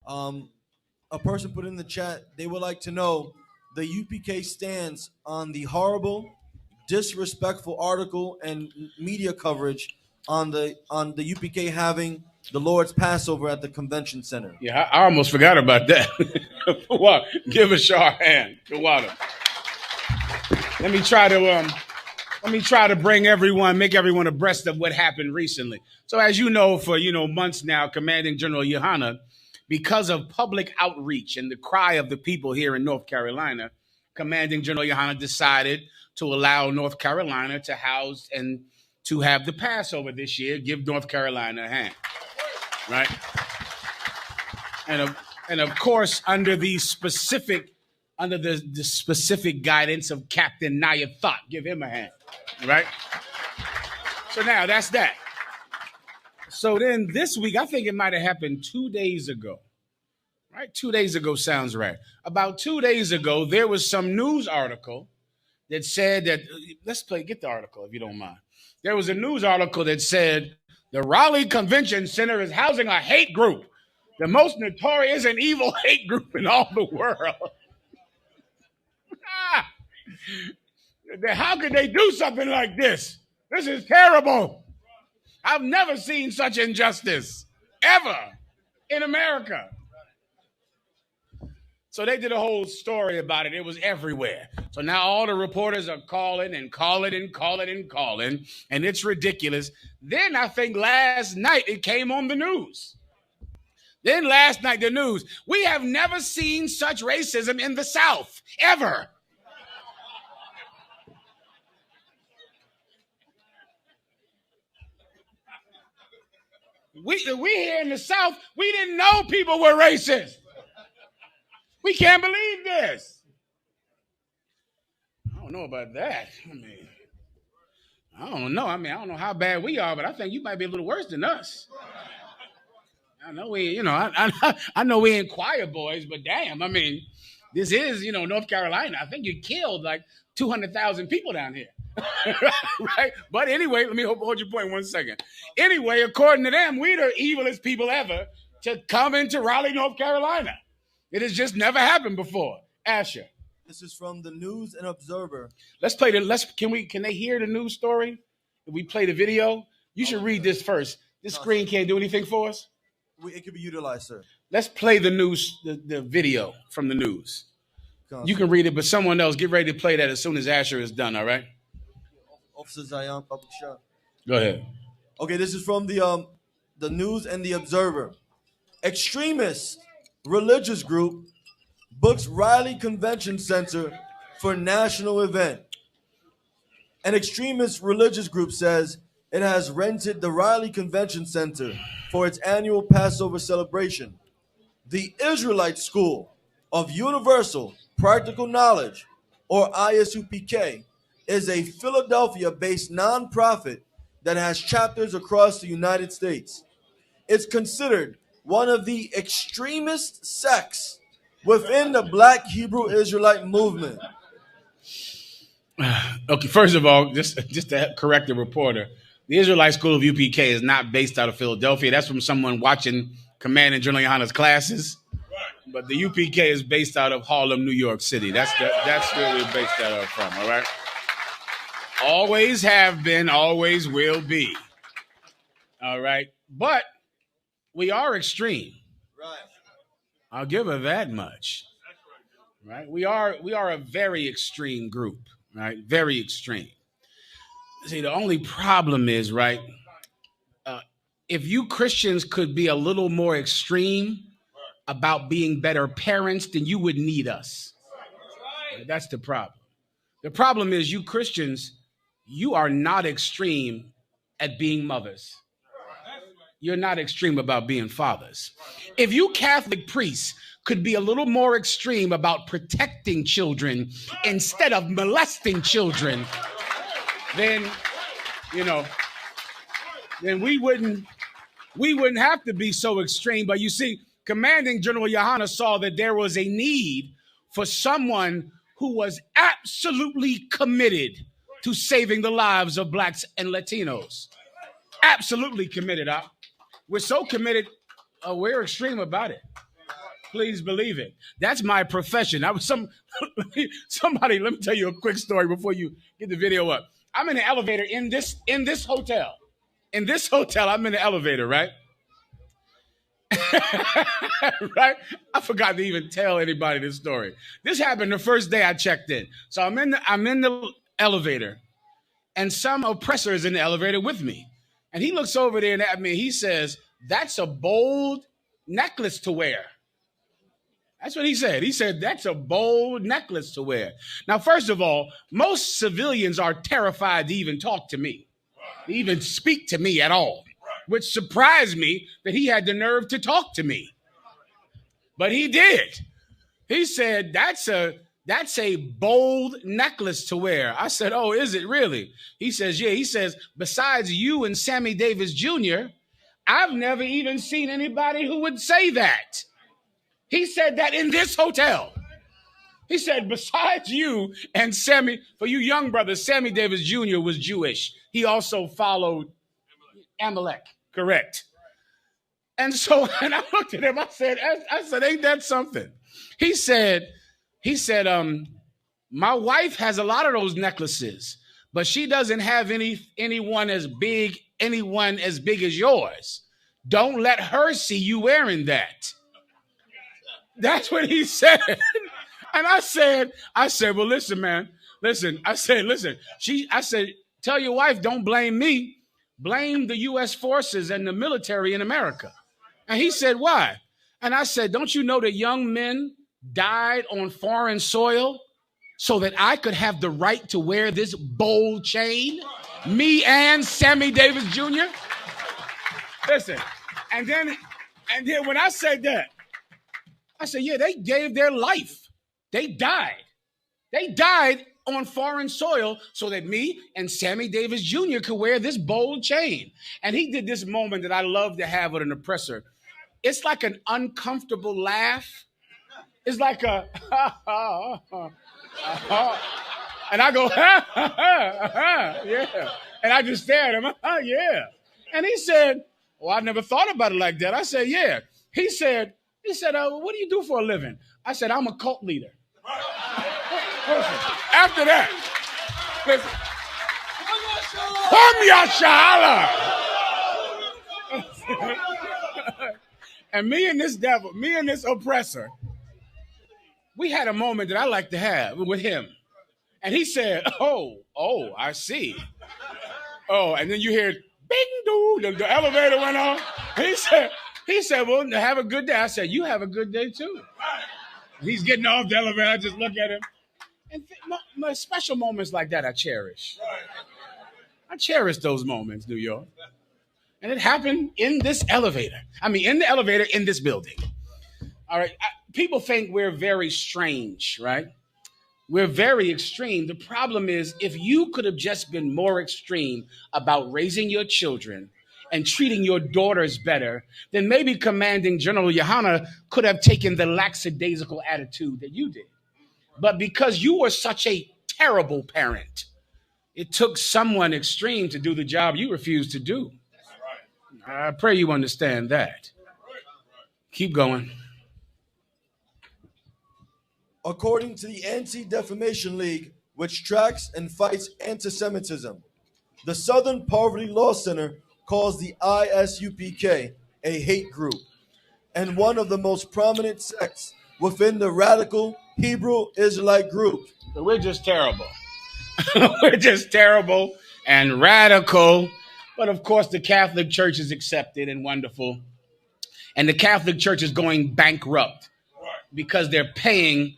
Um, a person put in the chat they would like to know the UPK stance on the horrible, disrespectful article and media coverage on the UPK having the Lord's Passover at the convention center. Yeah, I almost forgot about that. Well, give us your hand. Go water. Let me try to make everyone abreast of what happened recently. So as you know, for months now, Commanding General YAHANNA, because of public outreach and the cry of the people here in North Carolina, Commanding General YAHANNA decided to allow North Carolina to house and to have the Passover this year. Give North Carolina a hand, right? And of course, under the specific guidance of Captain Naya Thought, give him a hand, right? So now that's that. So then this week, I think it might have happened 2 days ago, right? 2 days ago sounds right. About 2 days ago, there was some news article that said that, get the article if you don't mind. There was a news article that said the Raleigh Convention Center is housing a hate group, the most notorious and evil hate group in all the world. How could they do something like this? This is terrible. I've never seen such injustice ever in America. So they did a whole story about it. It was everywhere. So now all the reporters are calling, and it's ridiculous. Then I think last night it came on the news. The news. We have never seen such racism in the South, ever. We here in the South, we didn't know people were racist. We can't believe this. I don't know about that. I don't know. I don't know how bad we are, but I think you might be a little worse than us. I know I know we ain't choir boys, but damn, this is, North Carolina. I think you killed like 200,000 people down here. Right? But anyway, let me hold your point 1 second. Anyway, according to them, we the evilest people ever to come into Raleigh, North Carolina. It has just never happened before. Asher. This is from the News and Observer. Can they hear the news story? If we play the video? You should read this first. This screen can't do anything for us. It could be utilized, sir. Let's play the news, the video from the news. You can read it, but someone else get ready to play that as soon as Asher is done, all right? Officer Zion, public shot. Go ahead. Okay, this is from the News and the Observer. Extremist religious group books Raleigh Convention Center for national event. An extremist religious group says it has rented the Raleigh Convention Center for its annual Passover celebration. The Israelite School of Universal Practical Knowledge, or ISUPK, is a Philadelphia-based nonprofit that has chapters across the United States. It's considered one of the extremist sects within the Black Hebrew Israelite movement. Okay, first of all, just to correct the reporter, the Israelite School of UPK is not based out of Philadelphia. That's from someone watching Commanding General YAHANNA's classes. But the UPK is based out of Harlem, New York City. That's where we're based out of from, all right? Always have been, always will be. All right? But we are extreme. Right. I'll give her that much. Right? We are a very extreme group, right? Very extreme. See, the only problem is, right, if you Christians could be a little more extreme about being better parents, then you would need us. That's the problem. The problem is you Christians, you are not extreme at being mothers. You're not extreme about being fathers. If you Catholic priests could be a little more extreme about protecting children instead of molesting children, then we wouldn't have to be so extreme. But you see, Commanding General YAHANNA saw that there was a need for someone who was absolutely committed to saving the lives of blacks and Latinos. Absolutely committed. We're so committed, we're extreme about it. Please believe it. That's my profession. I was somebody. Let me tell you a quick story before you get the video up. I'm in the elevator in this hotel. In this hotel, I'm in the elevator, right? Right? I forgot to even tell anybody this story. This happened the first day I checked in. So I'm in the elevator, and some oppressor is in the elevator with me. And he looks over there at me. He says, "That's a bold necklace to wear." That's what he said. He said, "That's a bold necklace to wear." Now, first of all, most civilians are terrified to even talk to me, to even speak to me at all, which surprised me that he had the nerve to talk to me. But he did. He said, that's a bold necklace to wear. I said, "Oh, is it really?" He says, "Yeah." He says, "Besides you and Sammy Davis Jr., I've never even seen anybody who would say that." He said that in this hotel. He said, "Besides you and Sammy," for you young brothers, Sammy Davis Jr. was Jewish. He also followed Amalek, correct? And so, and I looked at him, I said, "Ain't that something?" He said, "My wife has a lot of those necklaces, but she doesn't have anyone as big as yours. Don't let her see you wearing that." That's what he said. And I said, "Well, listen, man. Listen." I said, "Tell your wife, don't blame me. Blame the U.S. forces and the military in America." And he said, "Why?" And I said, "Don't you know that young men died on foreign soil so that I could have the right to wear this bold chain? Me and Sammy Davis Jr.?" Listen, and then when I said that, I said, "Yeah, they gave their life. They died. They died on foreign soil so that me and Sammy Davis Jr. could wear this bold chain." And he did this moment that I love to have with an oppressor. It's like an uncomfortable laugh. It's like a, ha, ha, ha, ha. And I go, ha, ha, ha, ha, yeah. And I just stare at him, yeah. And he said, "Well, I never thought about it like that." I said, "Yeah." He said, "What do you do for a living?" I said, "I'm a cult leader." Listen, after that, listen, and me and this oppressor, we had a moment that I like to have with him. And he said, oh, I see. Oh, and then you hear, bing, doo, the elevator went on. He said, "Well, have a good day." I said, "You have a good day too." He's getting off the elevator. I just look at him. And my special moments like that, I cherish. I cherish those moments, New York. And it happened in this elevator. In the elevator in this building. All right. People think we're very strange, right? We're very extreme. The problem is, if you could have just been more extreme about raising your children and treating your daughters better, then maybe Commanding General YAHANNA could have taken the lackadaisical attitude that you did. But because you were such a terrible parent, it took someone extreme to do the job you refused to do. I pray you understand that. Keep going. According to the Anti-Defamation League, which tracks and fights anti-Semitism, the Southern Poverty Law Center calls the I.S.U.P.K. a hate group and one of the most prominent sects within the radical Hebrew Israelite group. So we're just terrible. We're just terrible and radical. But of course, the Catholic Church is accepted and wonderful. And the Catholic Church is going bankrupt because they're paying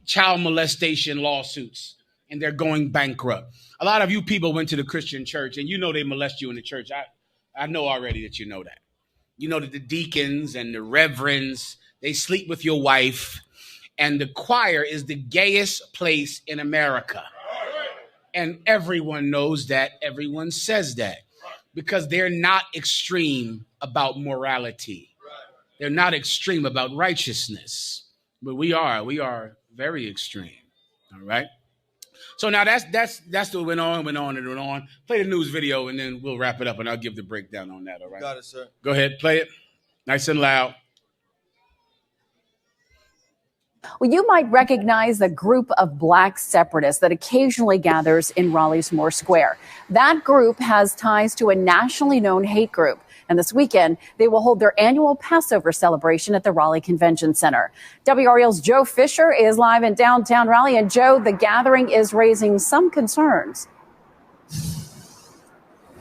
child molestation lawsuits and they're going bankrupt. A lot of you people went to the Christian church and you know they molest you in the church. I know already that you know that. You know that the deacons and the reverends, they sleep with your wife, and the choir is the gayest place in America. And everyone knows that. Everyone says that because they're not extreme about morality. They're not extreme about righteousness. But we are very extreme. All right. So now that's what went on. Play the news video and then we'll wrap it up and I'll give the breakdown on that. All right. Got it, sir. Go ahead, play it. Nice and loud. Well, you might recognize the group of black separatists that occasionally gathers in Raleigh's Moore Square. That group has ties to a nationally known hate group. And this weekend, they will hold their annual Passover celebration at the Raleigh Convention Center. WRAL's Joe Fisher is live in downtown Raleigh. And Joe, the gathering is raising some concerns.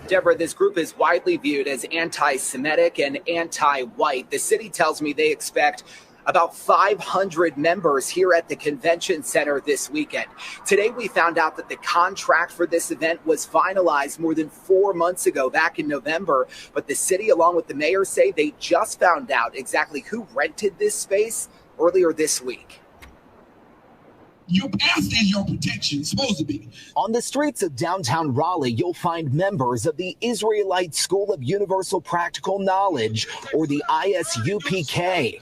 Deborah, this group is widely viewed as anti-Semitic and anti-white. The city tells me they expect about 500 members here at the convention center this weekend. Today, we found out that the contract for this event was finalized more than 4 months ago, back in November. But the city, along with the mayor, say they just found out exactly who rented this space earlier this week. You're past in your protection, supposed to be. On the streets of downtown Raleigh, you'll find members of the Israelite School of Universal Practical Knowledge, or the I.S.U.P.K.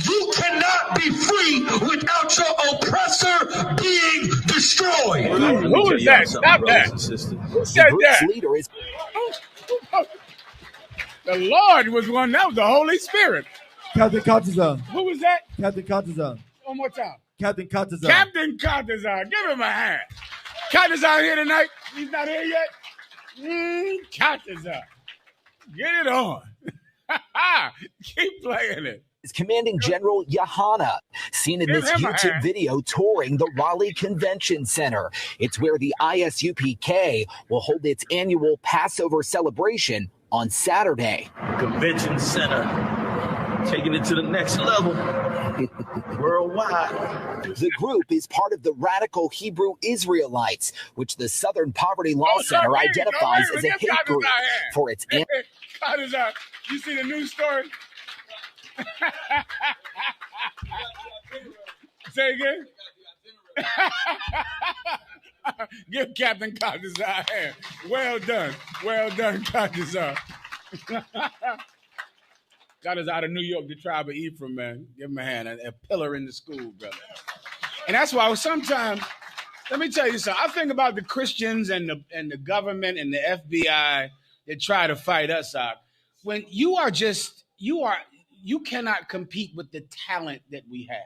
You cannot be free without your oppressor being destroyed. Who is that? Stop that. Who said that? Leader is the Lord was one. That was the Holy Spirit. Captain Katazan. Who was that? Captain Katazan. One more time. Captain Katazan. Captain Katazan. Give him a hand. Katazan here tonight. He's not here yet. Katazan. Get it on. Keep playing it. is Commanding General YAHANNA, seen in this YouTube video touring the Raleigh Convention Center. It's where the ISUPK will hold its annual Passover celebration on Saturday. Convention Center, taking it to the next level. Worldwide. The group is part of the radical Hebrew Israelites, which the Southern Poverty Law Center identifies as a hate group for its... You see the news story? Say again? Give Captain Cotton's a hand. Well done. Well done, Cotton's Got us out of New York, the tribe of Ephraim, man. Give him a hand. A pillar in the school, brother. And that's why sometimes, let me tell you something. I think about the Christians and the government and the FBI that try to fight us out. When you cannot compete with the talent that we have.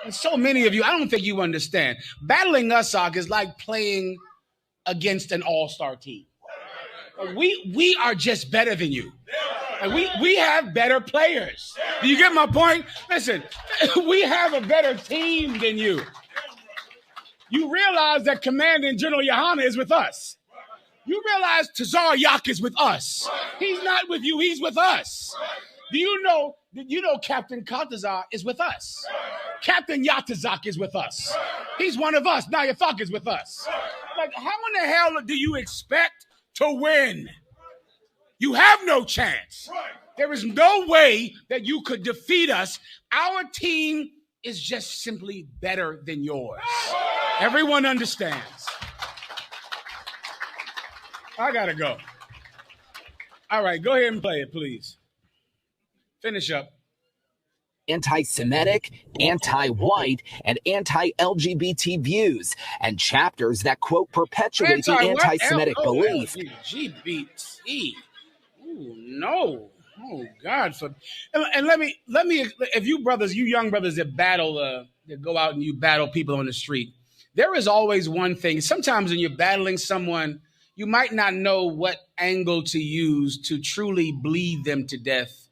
And so many of you, I don't think you understand. Battling us out is like playing against an all-star team. We are just better than you. And we have better players. Do you get my point? Listen, we have a better team than you. You realize that Commanding General YAHANNA is with us. You realize Tazar Yak is with us. He's not with you, he's with us. Do you know Captain Katazar is with us? Captain Yatazak is with us. He's one of us. Nayathak is with us. Like, how in the hell do you expect to win? You have no chance. There is no way that you could defeat us. Our team is just simply better than yours. Everyone understands. I gotta go. All right, go ahead and play it, please. Finish up. Anti-Semitic, anti-white, and anti-LGBT views, and chapters that, quote, perpetuate the anti-Semitic belief. LGBT. Ooh, no. Oh, God. And let me, if you young brothers that battle, that go out and you battle people on the street, there is always one thing. Sometimes when you're battling someone, you might not know what angle to use to truly bleed them to death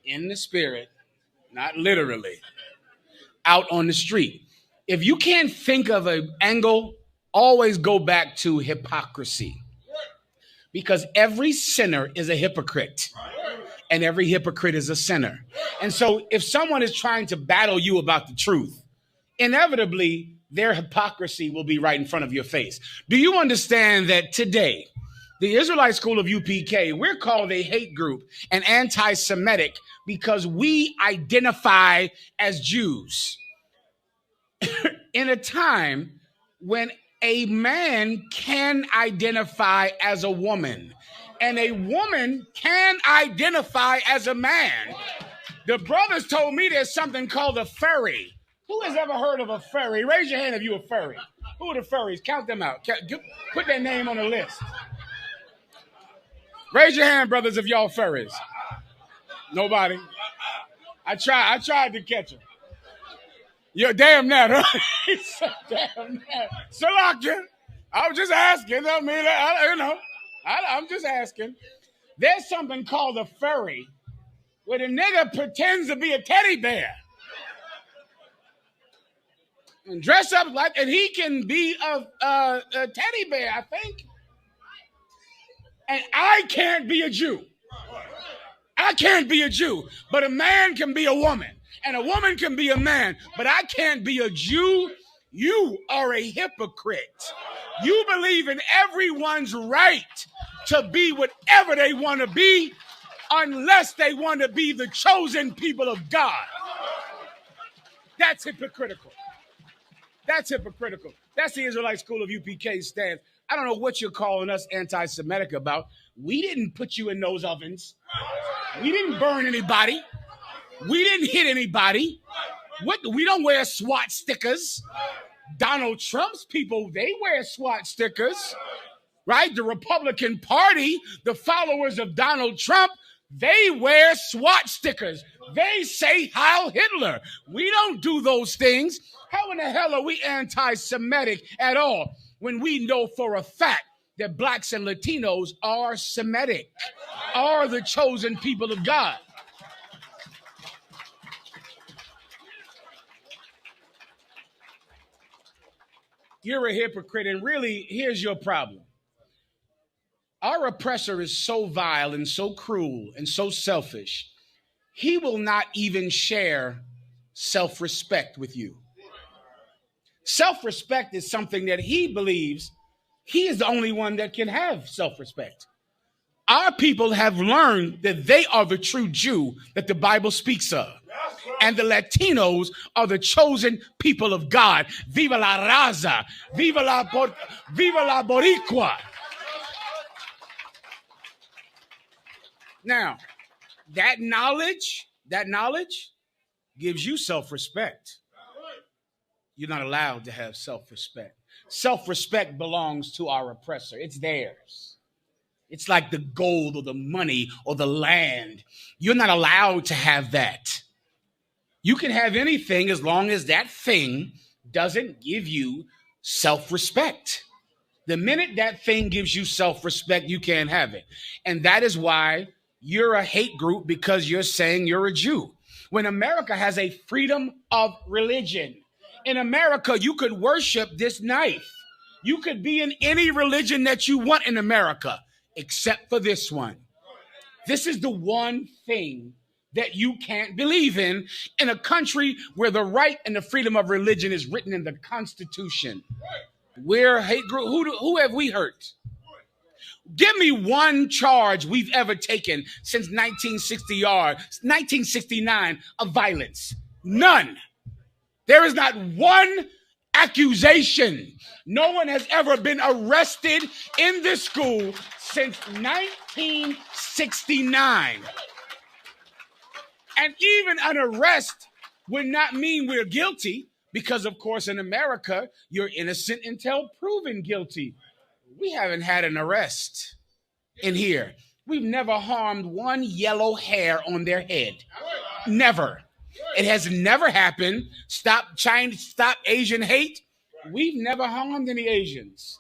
in the spirit, not literally, out on the street. If you can't think of an angle, always go back to hypocrisy. Because every sinner is a hypocrite. And every hypocrite is a sinner. And so if someone is trying to battle you about the truth, inevitably, their hypocrisy will be right in front of your face. Do you understand that today, the Israelite School of UPK, we're called a hate group and anti-Semitic because we identify as Jews in a time when a man can identify as a woman and a woman can identify as a man. The brothers told me there's something called a furry. Who has ever heard of a furry? Raise your hand if you're a furry. Who are the furries? Count them out. Put their name on the list. Raise your hand, brothers, if y'all furries. Nobody. I tried to catch them. You're damn that, huh? He said, damn that. Salakia. I was just asking. I mean, I'm just asking. There's something called a furry where the nigga pretends to be a teddy bear and dress up like, and he can be a teddy bear, I think. And I can't be a Jew. I can't be a Jew, but a man can be a woman, and a woman can be a man, but I can't be a Jew. You are a hypocrite. You believe in everyone's right to be whatever they want to be, unless they want to be the chosen people of God. That's hypocritical. That's hypocritical. That's the Israelite School of UPK stance. I don't know what you're calling us anti-Semitic about. We didn't put you in those ovens. We didn't burn anybody. We didn't hit anybody. We don't wear SWAT stickers. Donald Trump's people, they wear SWAT stickers, right? The Republican Party, the followers of Donald Trump, they wear SWAT stickers. They say Heil Hitler. We don't do those things. How in the hell are we anti-Semitic at all when we know for a fact that blacks and Latinos are Semitic, are the chosen people of God? You're a hypocrite, and really, here's your problem. Our oppressor is so vile and so cruel and so selfish, he will not even share self-respect with you. Self-respect is something that he believes he is the only one that can have self-respect. Our people have learned that they are the true Jew that the Bible speaks of. And the Latinos are the chosen people of God. Viva la raza. Viva la boricua. Now, that knowledge gives you self-respect. You're not allowed to have self-respect. Self-respect belongs to our oppressor. It's theirs. It's like the gold or the money or the land. You're not allowed to have that. You can have anything as long as that thing doesn't give you self-respect. The minute that thing gives you self-respect, you can't have it. And that is why you're a hate group, because you're saying you're a Jew. When America has a freedom of religion, in America, you could worship this knife. You could be in any religion that you want in America, except for this one. This is the one thing that you can't believe in a country where the right and the freedom of religion is written in the Constitution. We're a hate group. Who have we hurt? Give me one charge we've ever taken since 1969 of violence. None. There is not one accusation. No one has ever been arrested in this school since 1969. And even an arrest would not mean we're guilty, because, of course, in America, you're innocent until proven guilty. We haven't had an arrest in here. We've never harmed one yellow hair on their head. Never. It has never happened. Stop Asian hate. We've never harmed any Asians.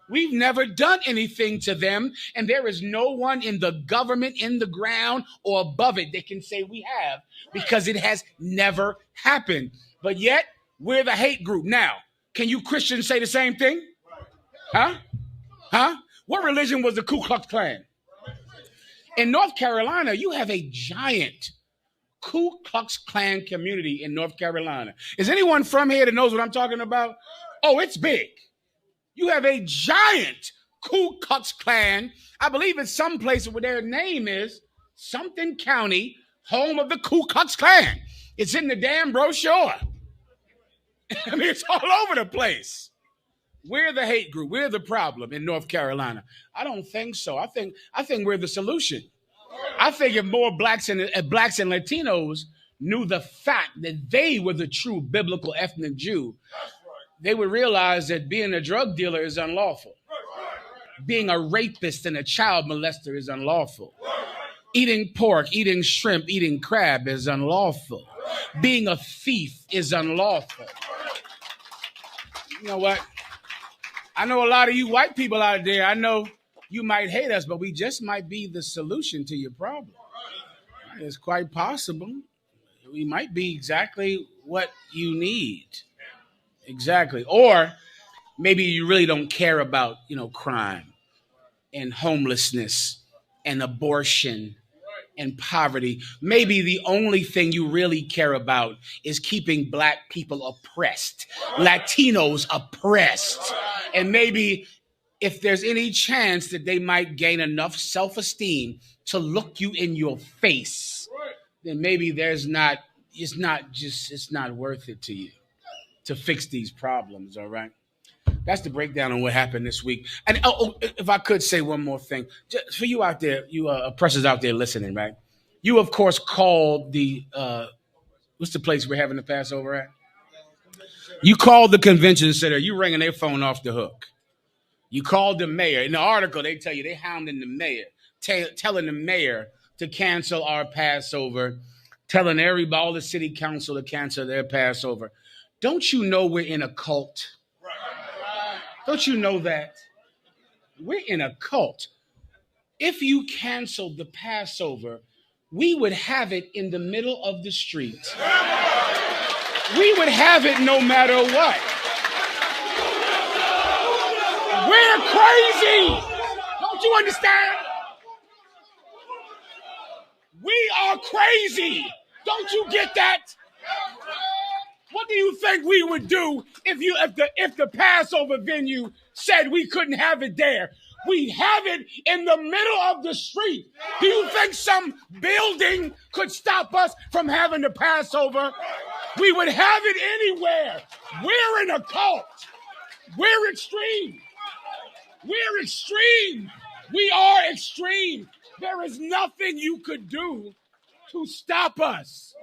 We've never done anything to them, and there is no one in the government, in the ground, or above it that can say we have, because it has never happened. But yet, we're the hate group. Now, can you Christians say the same thing? Huh? What religion was the Ku Klux Klan? In North Carolina, you have a giant Ku Klux Klan community in North Carolina. Is anyone from here that knows what I'm talking about? Oh, it's big. You have a giant Ku Klux Klan. I believe it's some place where their name is something county, home of the Ku Klux Klan. It's in the damn brochure. I mean, it's all over the place. We're the hate group. We're the problem in North Carolina. I don't think so. I think we're the solution. I think if more blacks and Latinos knew the fact that they were the true biblical ethnic Jew, they would realize that being a drug dealer is unlawful. Being a rapist and a child molester is unlawful. Eating pork, eating shrimp, eating crab is unlawful. Being a thief is unlawful. You know what? I know a lot of you white people out there, I know you might hate us, but we just might be the solution to your problem. It's quite possible. We might be exactly what you need. Exactly. Or maybe you really don't care about, crime and homelessness and abortion and poverty. Maybe the only thing you really care about is keeping Black people oppressed, Latinos oppressed. And maybe if there's any chance that they might gain enough self-esteem to look you in your face, then maybe it's not worth it to you to fix these problems, all right? That's the breakdown on what happened this week. And if I could say one more thing, just for you out there, you oppressors out there listening, right? You, of course, called the, what's the place we're having the Passover at? You called the convention center. You ringing their phone off the hook. You called the mayor. In the article, they tell you they hounding the mayor, telling the mayor to cancel our Passover, telling all the city council to cancel their Passover. Don't you know we're in a cult? Don't you know that? We're in a cult. If you canceled the Passover, we would have it in the middle of the street. We would have it no matter what. We're crazy. Don't you understand? We are crazy. Don't you get that? What do you think we would do if the Passover venue said we couldn't have it there? We have it in the middle of the street. Do you think some building could stop us from having the Passover? We would have it anywhere. We're in a cult. We're extreme. We're extreme. We are extreme. There is nothing you could do to stop us.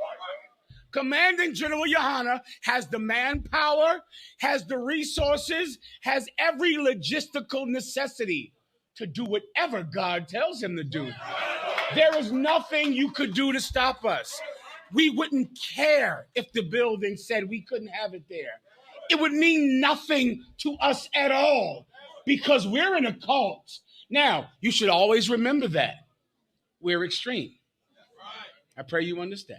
Commanding General YAHANNA has the manpower, has the resources, has every logistical necessity to do whatever God tells him to do. There is nothing you could do to stop us. We wouldn't care if the building said we couldn't have it there. It would mean nothing to us at all because we're in a cult. Now, you should always remember that. We're extreme. I pray you understand.